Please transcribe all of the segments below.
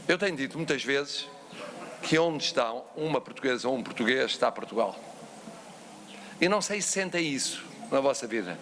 Eu tenho dito muitas vezes que onde está uma portuguesa ou um português está Portugal. E não sei se sentem isso na vossa vida.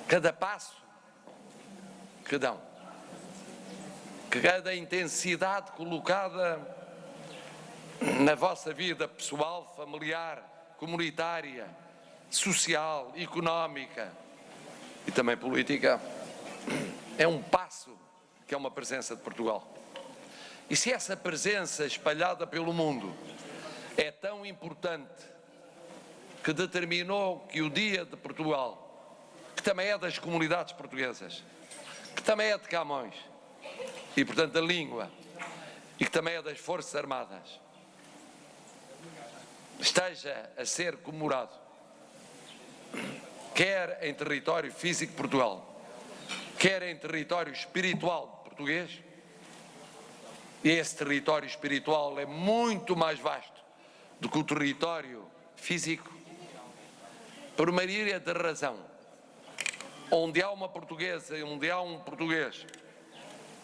Cada passo que dão, cada intensidade colocada na vossa vida pessoal, familiar, comunitária, social, económica e também política, é um passo que é uma presença de Portugal. E se essa presença espalhada pelo mundo é tão importante que determinou que o Dia de Portugal, que também é das comunidades portuguesas, que também é de Camões, e portanto da língua, e que também é das Forças Armadas, esteja a ser comemorado, quer em território físico de Portugal, quer em território espiritual português, e esse território espiritual é muito mais vasto do que o território físico, por uma ilha de razão, onde há uma portuguesa e onde há um português,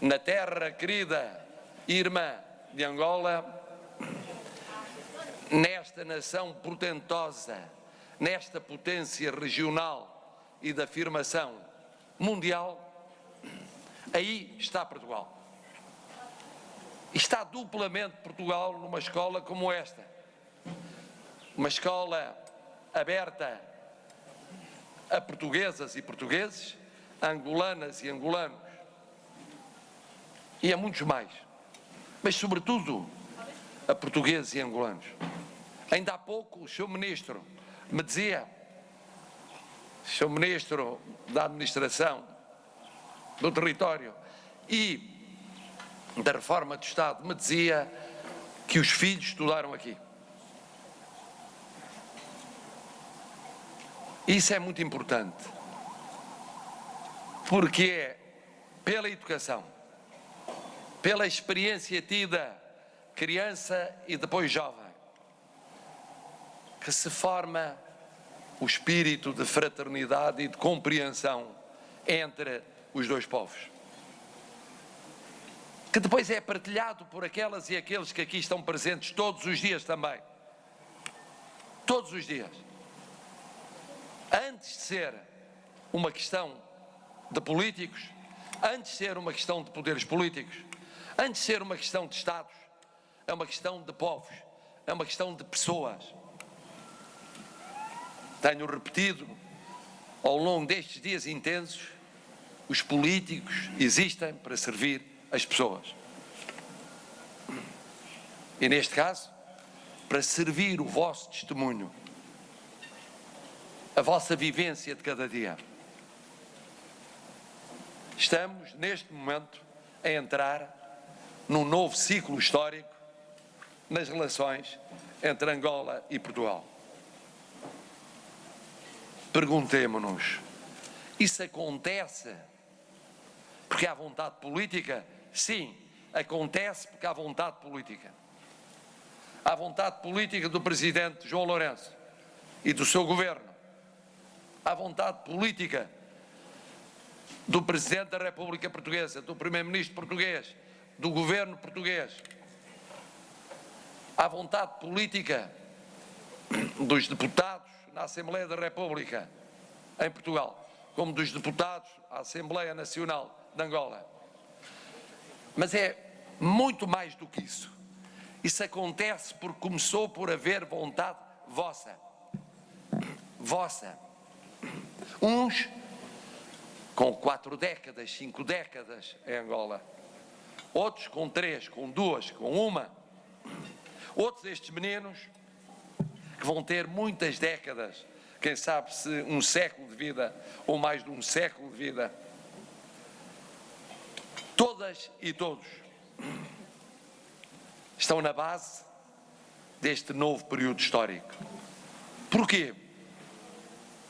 na terra querida e irmã de Angola, nesta nação portentosa, nesta potência regional e de afirmação mundial, aí está Portugal. Está duplamente Portugal numa escola como esta, uma escola aberta a portuguesas e portugueses, a angolanas e angolanos, e a muitos mais, mas sobretudo a portugueses e angolanos. Ainda há pouco o Sr. Ministro me dizia, Sr. Ministro da Administração do Território e da Reforma do Estado, me dizia que os filhos estudaram aqui. Isso é muito importante, porque é pela educação, pela experiência tida criança e depois jovem, que se forma o espírito de fraternidade e de compreensão entre os dois povos, que depois é partilhado por aquelas e aqueles que aqui estão presentes todos os dias também. Todos os dias. Antes de ser uma questão de políticos, antes de ser uma questão de poderes políticos, antes de ser uma questão de Estados, é uma questão de povos, é uma questão de pessoas. Tenho repetido ao longo destes dias intensos, os políticos existem para servir as pessoas. E neste caso, para servir o vosso testemunho, a vossa vivência de cada dia. Estamos, neste momento, a entrar num novo ciclo histórico nas relações entre Angola e Portugal. Perguntemo-nos, isso acontece porque há vontade política? Sim, acontece porque há vontade política. Há vontade política do Presidente João Lourenço e do seu governo. Há vontade política do Presidente da República Portuguesa, do Primeiro-Ministro português, do Governo português. Há vontade política dos deputados na Assembleia da República em Portugal, como dos deputados à Assembleia Nacional de Angola. Mas é muito mais do que isso. Isso acontece porque começou por haver vontade vossa. Vossa. Uns com 4 décadas, 5 décadas em Angola. Outros com 3, com 2, com 1. Outros estes meninos que vão ter muitas décadas, quem sabe se um século de vida ou mais de um século de vida. Todas e todos estão na base deste novo período histórico. Porquê?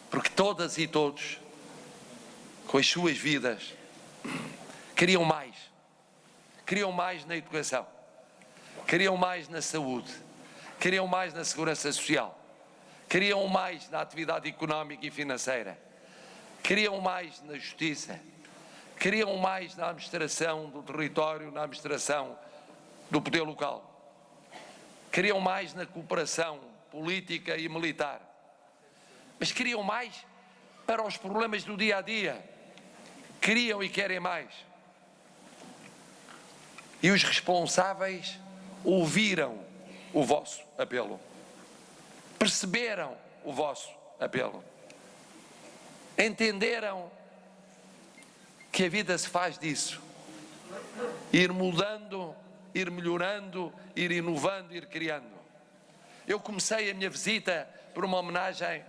Porque todas e todos, com as suas vidas, queriam mais. Queriam mais na educação, queriam mais na saúde, queriam mais na segurança social, queriam mais na atividade económica e financeira, queriam mais na justiça, queriam mais na administração do território, na administração do poder local. Queriam mais na cooperação política e militar. Mas queriam mais para os problemas do dia a dia. Queriam e querem mais. E os responsáveis ouviram o vosso apelo. Perceberam o vosso apelo. Entenderam que a vida se faz disso. Ir mudando, ir melhorando, ir inovando, ir criando. Eu comecei a minha visita por uma homenagem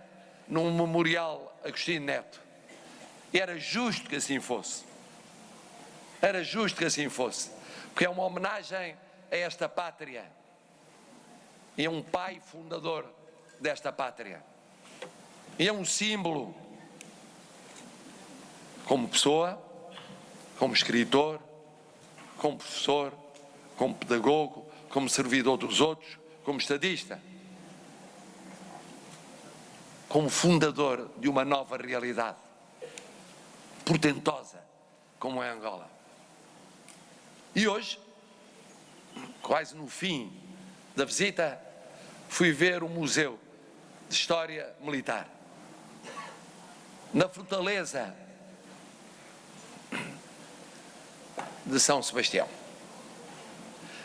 num memorial Agostinho Neto. E era justo que assim fosse. Era justo que assim fosse. Porque é uma homenagem a esta pátria. E é um pai fundador desta pátria. E é um símbolo como pessoa, como escritor, como professor, como pedagogo, como servidor dos outros, como estadista, como fundador de uma nova realidade portentosa como é Angola. E hoje, quase no fim da visita, fui ver o Museu de História Militar na Fortaleza de São Sebastião.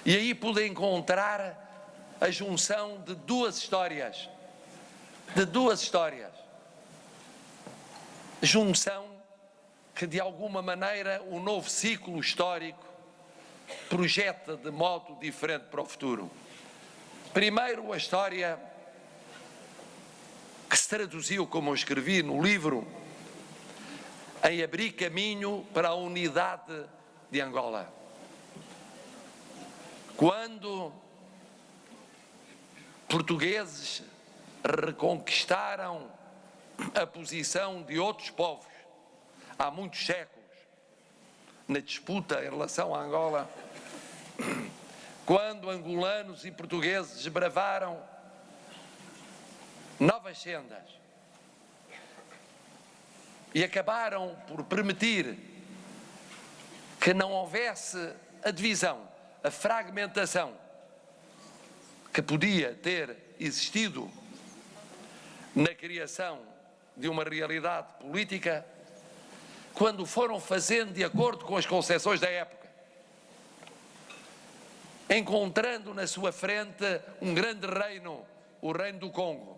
E aí pude encontrar a junção de duas histórias. Junção que, de alguma maneira, o novo ciclo histórico projeta de modo diferente para o futuro. Primeiro, a história que se traduziu, como eu escrevi no livro, em abrir caminho para a unidade de Angola. Quando portugueses reconquistaram a posição de outros povos há muitos séculos na disputa em relação à Angola, quando angolanos e portugueses desbravaram novas sendas e acabaram por permitir que não houvesse a divisão, a fragmentação que podia ter existido na criação de uma realidade política, quando foram fazendo de acordo com as concepções da época, encontrando na sua frente um grande reino, o reino do Congo,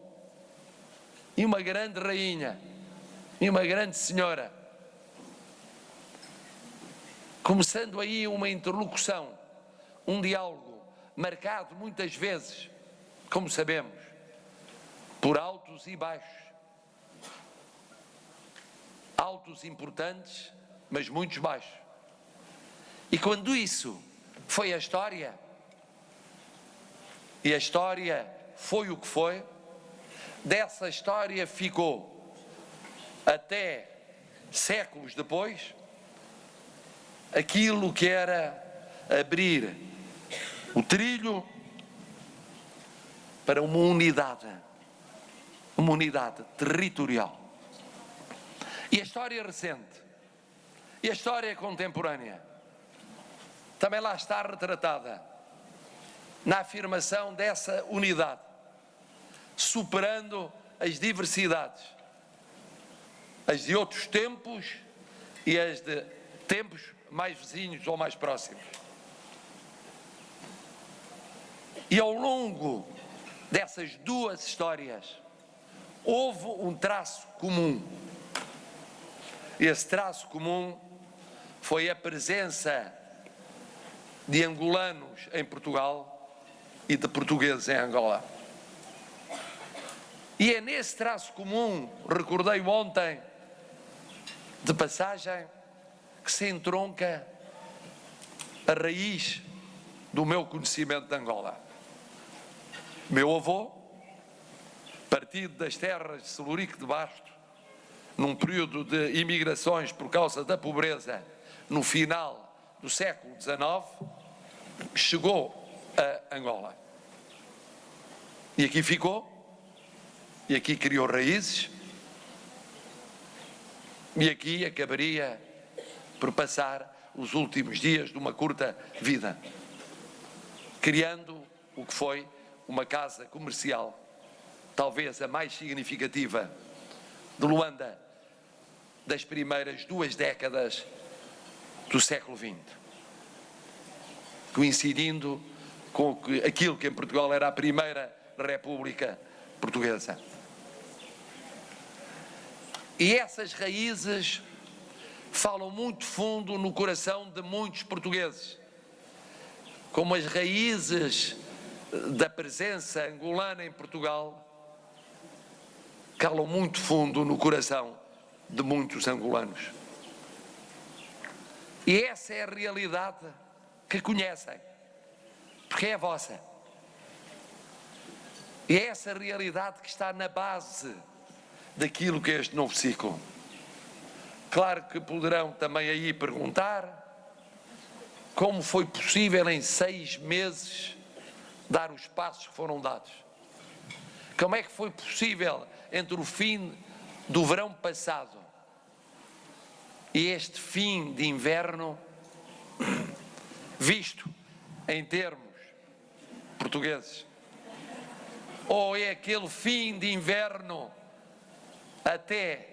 e uma grande rainha, e uma grande senhora, começando aí uma interlocução, um diálogo marcado muitas vezes, como sabemos, por altos e baixos. Altos importantes, mas muitos baixos. E quando isso foi a história, e a história foi o que foi, dessa história ficou, até séculos depois, aquilo que era abrir o trilho para uma unidade territorial. E a história recente, e a história contemporânea, também lá está retratada na afirmação dessa unidade, superando as diversidades, as de outros tempos e as de tempos mais vizinhos ou mais próximos. E ao longo dessas duas histórias, houve um traço comum. Esse traço comum foi a presença de angolanos em Portugal e de portugueses em Angola. E é nesse traço comum, recordei ontem, de passagem, que se entronca a raiz do meu conhecimento de Angola. Meu avô, partido das terras de Celurico de Basto, num período de imigrações por causa da pobreza, no final do século XIX, chegou a Angola. E aqui ficou, e aqui criou raízes, e aqui acabaria por passar os últimos dias de uma curta vida, criando o que foi uma casa comercial, talvez a mais significativa de Luanda das primeiras 2 décadas do século XX, coincidindo com aquilo que em Portugal era a primeira República Portuguesa. E essas raízes falam muito fundo no coração de muitos portugueses, como as raízes da presença angolana em Portugal calam muito fundo no coração de muitos angolanos. E essa é a realidade que conhecem, porque é a vossa. E é essa realidade que está na base daquilo que é este novo ciclo. Claro que poderão também aí perguntar como foi possível em 6 meses dar os passos que foram dados. Como é que foi possível entre o fim do verão passado e este fim de inverno, visto em termos portugueses? Ou é aquele fim de inverno até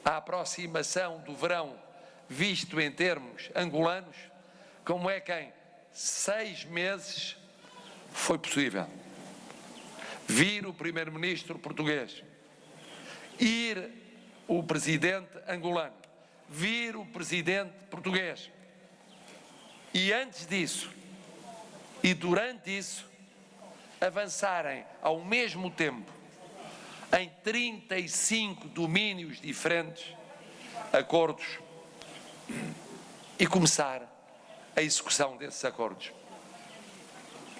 a aproximação do verão, visto em termos angolanos? Como é que em 6 meses foi possível vir o primeiro-ministro português, ir o presidente angolano, vir o presidente português, e antes disso e durante isso avançarem ao mesmo tempo em 35 domínios diferentes, acordos, e começar a execução desses acordos,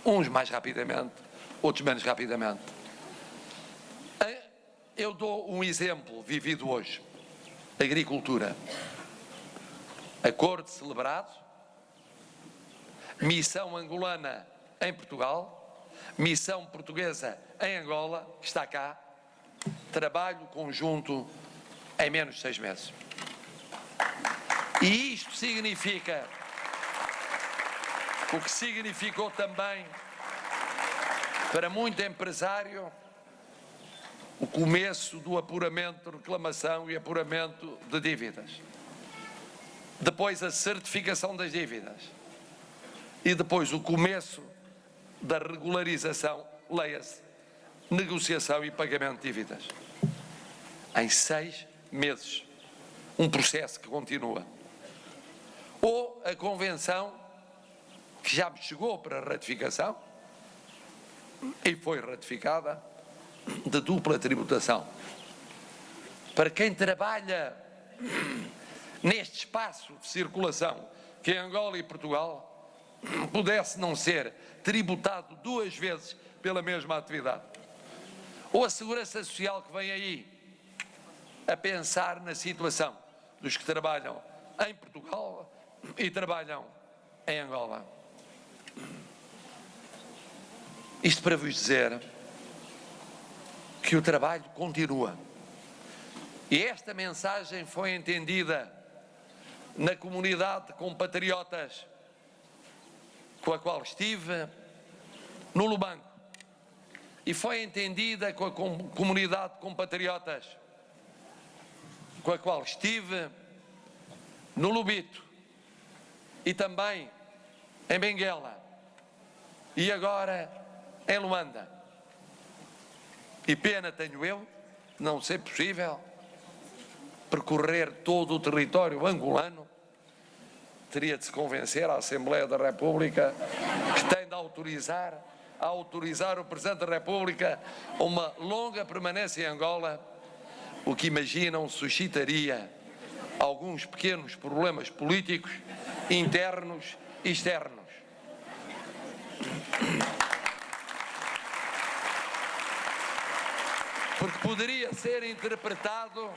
uns mais rapidamente, outros menos rapidamente. Eu dou um exemplo vivido hoje: agricultura. Acordo celebrado, missão angolana em Portugal, missão portuguesa em Angola, que está cá, trabalho conjunto em menos de 6 meses. E isto significa o que significou também para muito empresário o começo do apuramento de reclamação e apuramento de dívidas, depois a certificação das dívidas e depois o começo da regularização, leia-se, negociação e pagamento de dívidas. Em 6 meses, um processo que continua. Ou a convenção que já me chegou para ratificação e foi ratificada, de dupla tributação. Para quem trabalha neste espaço de circulação que é Angola e Portugal, pudesse não ser tributado 2 vezes pela mesma atividade. Ou a Segurança Social, que vem aí a pensar na situação dos que trabalham em Portugal e trabalham em Angola. Isto para vos dizer que o trabalho continua. E esta mensagem foi entendida na comunidade de compatriotas com a qual estive no Lubango, e foi entendida com a comunidade de compatriotas com a qual estive no Lubito e também em Benguela e agora em Luanda. E pena tenho eu não ser possível percorrer todo o território angolano. Teria de se convencer a Assembleia da República que tem de autorizar o Presidente da República uma longa permanência em Angola, o que imaginam suscitaria alguns pequenos problemas políticos internos e externos. Porque poderia ser interpretado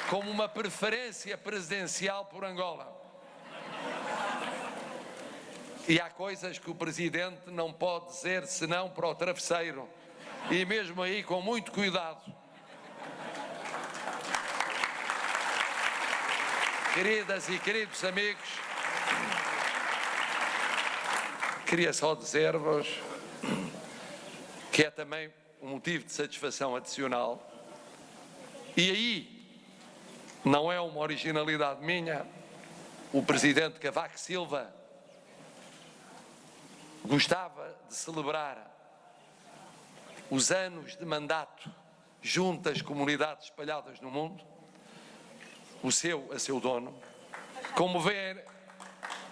como uma preferência presidencial por Angola. E há coisas que o Presidente não pode dizer senão para o travesseiro, e mesmo aí com muito cuidado. queridas e queridos amigos, queria só dizer-vos que é também um motivo de satisfação adicional, e aí não é uma originalidade minha. O presidente Cavaco Silva gostava de celebrar os anos de mandato junto às comunidades espalhadas no mundo, a seu dono. Como vê,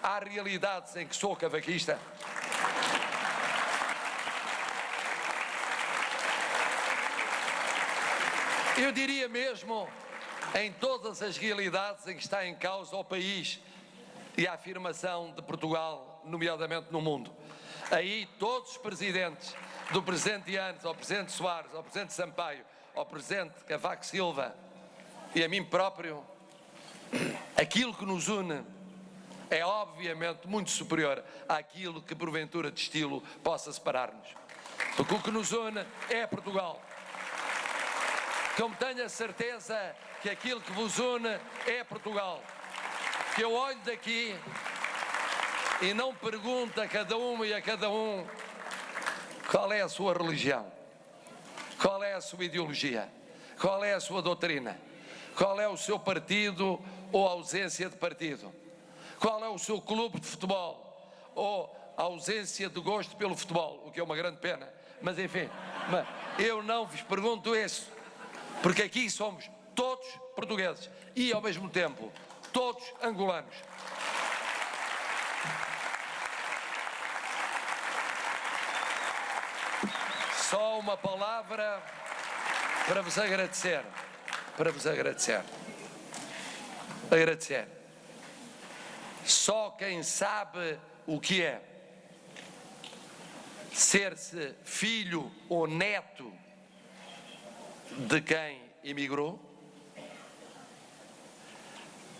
há realidades em que sou cavaquista. Eu diria mesmo, em todas as realidades em que está em causa o país e a afirmação de Portugal, nomeadamente no mundo. Aí todos os presidentes, do presidente Yanes, ao presidente Soares, ao presidente Sampaio, ao presidente Cavaco Silva e a mim próprio, aquilo que nos une é obviamente muito superior àquilo que porventura de estilo possa separar-nos. Porque o que nos une é Portugal. Como tenho a certeza que aquilo que vos une é Portugal. Que eu olho daqui e não pergunto a cada uma e a cada um qual é a sua religião, qual é a sua ideologia, qual é a sua doutrina, qual é o seu partido ou ausência de partido, qual é o seu clube de futebol ou a ausência de gosto pelo futebol, o que é uma grande pena, mas enfim, eu não vos pergunto isso, porque aqui somos todos portugueses e ao mesmo tempo todos angolanos. Só uma palavra para vos agradecer, agradecer. Só quem sabe o que é ser-se filho ou neto de quem emigrou,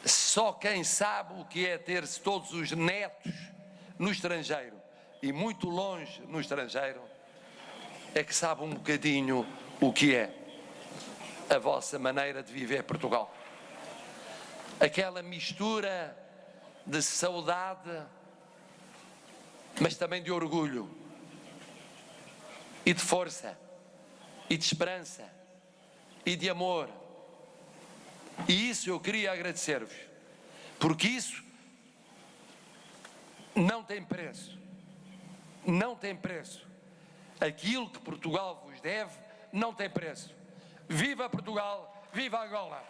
só quem sabe o que é ter-se todos os netos no estrangeiro e muito longe no estrangeiro, é que sabe um bocadinho o que é a vossa maneira de viver Portugal. Aquela mistura de saudade, mas também de orgulho, e de força, e de esperança, e de amor. E isso eu queria agradecer-vos, porque isso não tem preço, não tem preço. Aquilo que Portugal vos deve não tem preço. Viva Portugal, viva Angola!